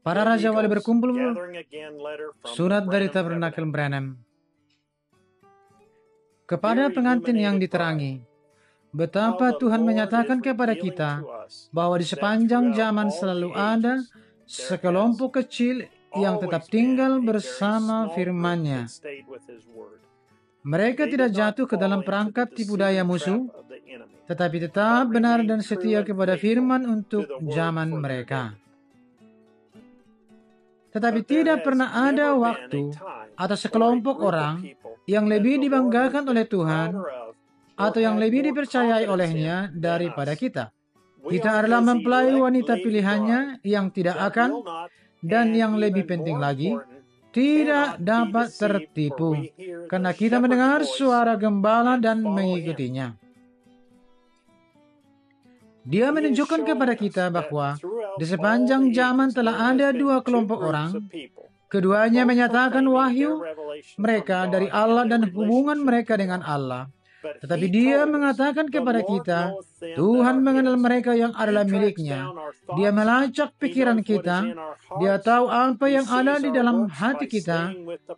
Para raja wali berkumpul. Surat dari Tabernakel Branham. Kepada pengantin yang diterangi, betapa Tuhan menyatakan kepada kita bahwa di sepanjang zaman selalu ada sekelompok kecil yang tetap tinggal bersama firman-Nya. Mereka tidak jatuh ke dalam perangkap tipu daya musuh, tetapi tetap benar dan setia kepada firman untuk zaman mereka. Tetapi tidak pernah ada waktu atau sekelompok orang yang lebih dibanggakan oleh Tuhan atau yang lebih dipercayai olehnya daripada kita. Kita adalah mempelai wanita pilihannya yang tidak akan, dan yang lebih penting lagi, tidak dapat tertipu, karena kita mendengar suara gembala dan mengikutinya. Dia menunjukkan kepada kita bahwa di sepanjang zaman telah ada dua kelompok orang. Keduanya menyatakan wahyu mereka dari Allah dan hubungan mereka dengan Allah. Tetapi dia mengatakan kepada kita, Tuhan mengenal mereka yang adalah miliknya. Dia melacak pikiran kita. Dia tahu apa yang ada di dalam hati kita.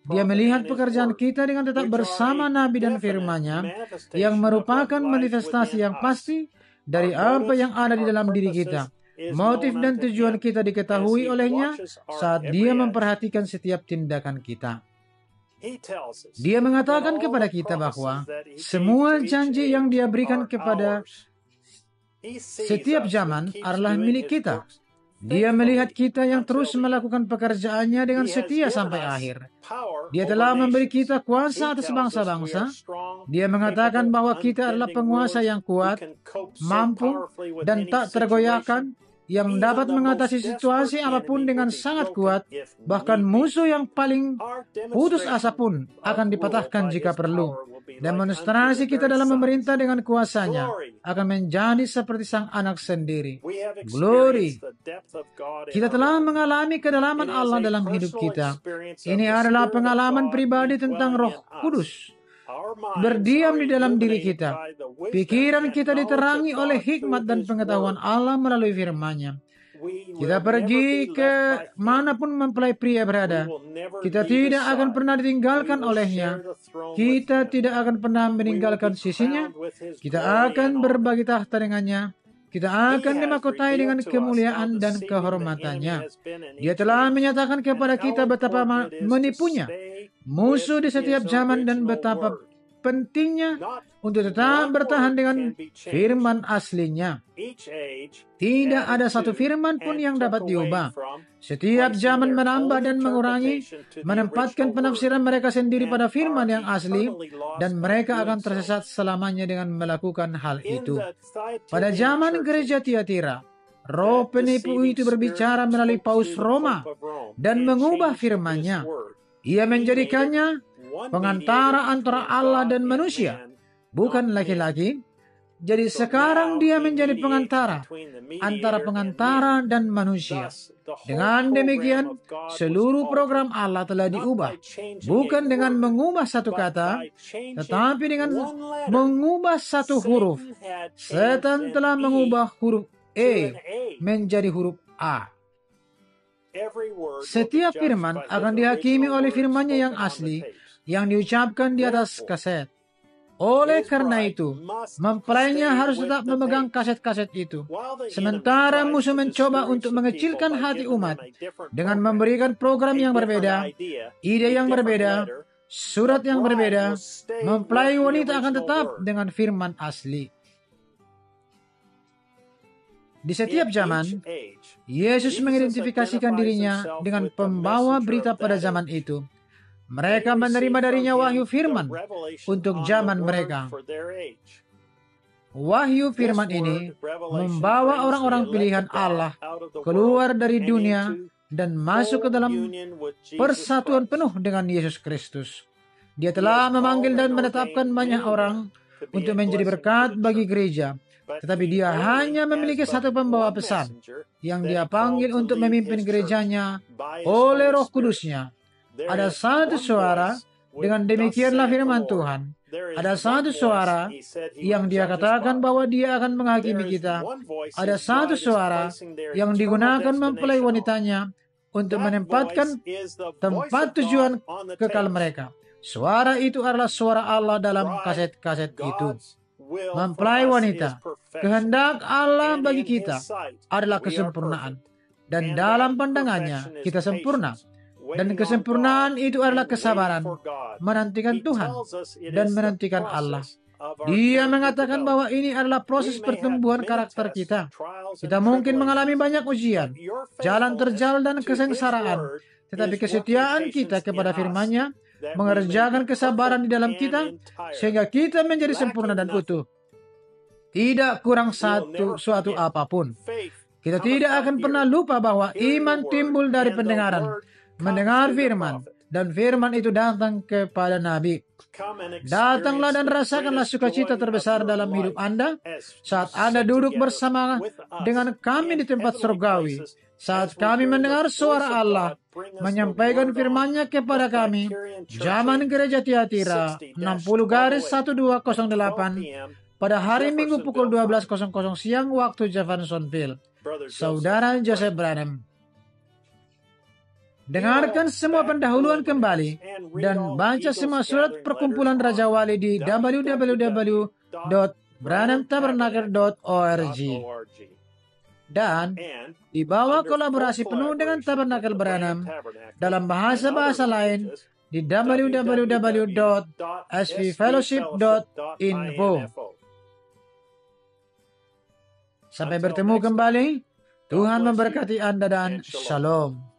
Dia melihat pekerjaan kita dengan tetap bersama Nabi dan firman-Nya, yang merupakan manifestasi yang pasti dari apa yang ada di dalam diri kita. Motif dan tujuan kita diketahui olehnya saat dia memperhatikan setiap tindakan kita. Dia mengatakan kepada kita bahwa semua janji yang dia berikan kepada setiap zaman adalah milik kita. Dia melihat kita yang terus melakukan pekerjaannya dengan setia sampai akhir. Dia telah memberi kita kuasa atas bangsa-bangsa. Dia mengatakan bahwa kita adalah penguasa yang kuat, mampu, dan tak tergoyahkan, yang dapat mengatasi situasi apapun dengan sangat kuat. Bahkan musuh yang paling putus asa pun akan dipatahkan jika perlu. Demonstrasi kita dalam memerintah dengan kuasanya akan menjadi seperti sang anak sendiri. Glory. Kita telah mengalami kedalaman Allah dalam hidup kita. Ini adalah pengalaman pribadi tentang Roh Kudus berdiam di dalam diri kita. Pikiran kita diterangi oleh hikmat dan pengetahuan Allah melalui firman-Nya. Kita pergi ke manapun mempelai pria berada, kita tidak akan pernah ditinggalkan olehnya. Kita tidak akan pernah meninggalkan sisinya. Kita akan berbagi tahta dengannya. Kita akan dimahkotai dengan kemuliaan dan kehormatannya. Dia telah menyatakan kepada kita betapa menipunya musuh di setiap zaman dan betapa pentingnya untuk tetap bertahan dengan firman aslinya. Tidak ada satu firman pun yang dapat diubah. Setiap zaman menambah dan mengurangi, menempatkan penafsiran mereka sendiri pada firman yang asli, dan mereka akan tersesat selamanya dengan melakukan hal itu. Pada zaman gereja Tiatira, roh penipu itu berbicara melalui Paus Roma dan mengubah firman-Nya. Ia menjadikannya pengantara antara Allah dan manusia, bukan laki-laki. Jadi sekarang dia menjadi pengantara antara pengantara dan manusia. Dengan demikian, seluruh program Allah telah diubah, bukan dengan mengubah satu kata, tetapi dengan mengubah satu huruf. Setan telah mengubah huruf E menjadi huruf A. Setiap firman akan dihakimi oleh firman-Nya yang asli, yang diucapkan di atas kaset. Oleh karena itu, mempelainya harus tetap memegang kaset-kaset itu. Sementara musuh mencoba untuk mengecilkan hati umat dengan memberikan program yang berbeda, ide yang berbeda, surat yang berbeda, mempelai wanita akan tetap dengan firman asli. Di setiap zaman, Yesus mengidentifikasikan dirinya dengan pembawa berita pada zaman itu. Mereka menerima darinya wahyu firman untuk zaman mereka. Wahyu firman ini membawa orang-orang pilihan Allah keluar dari dunia dan masuk ke dalam persatuan penuh dengan Yesus Kristus. Dia telah memanggil dan menetapkan banyak orang untuk menjadi berkat bagi gereja. Tetapi dia hanya memiliki satu pembawa pesan yang dia panggil untuk memimpin gerejanya oleh Roh Kudusnya. Ada satu suara, dengan demikianlah firman Tuhan. Ada satu suara yang dia katakan bahwa dia akan menghakimi kita. Ada satu suara yang digunakan mempelai wanitanya untuk menempatkan tempat tujuan kekal mereka. Suara itu adalah suara Allah dalam kaset-kaset itu. Mempelai wanita, kehendak Allah bagi kita adalah kesempurnaan. Dan dalam pandangannya kita sempurna. Dan kesempurnaan itu adalah kesabaran, menantikan Tuhan dan menantikan Allah. Dia mengatakan bahwa ini adalah proses pertumbuhan karakter kita. Kita mungkin mengalami banyak ujian, jalan terjal dan kesengsaraan, tetapi kesetiaan kita kepada firman-Nya mengerjakan kesabaran di dalam kita, sehingga kita menjadi sempurna dan utuh. Tidak kurang suatu apapun. Kita tidak akan pernah lupa bahwa iman timbul dari pendengaran, mendengar firman, dan firman itu datang kepada Nabi. Datanglah dan rasakanlah sukacita terbesar dalam hidup Anda saat Anda duduk bersama dengan kami di tempat surgawi, saat kami mendengar suara Allah menyampaikan firman-Nya kepada kami. Zaman Gereja Tiatira 60-1208 pada hari Minggu pukul 12.00 siang waktu Jeffersonville. Saudara Joseph Branham. Dengarkan semua pendahuluan kembali dan baca semua surat perkumpulan Raja Wali di www.branhamtabernacle.org. Dan di bawah kolaborasi penuh dengan Tabernakel Branham dalam bahasa-bahasa lain di www.svfellowship.info. Sampai bertemu kembali. Tuhan memberkati Anda dan Shalom.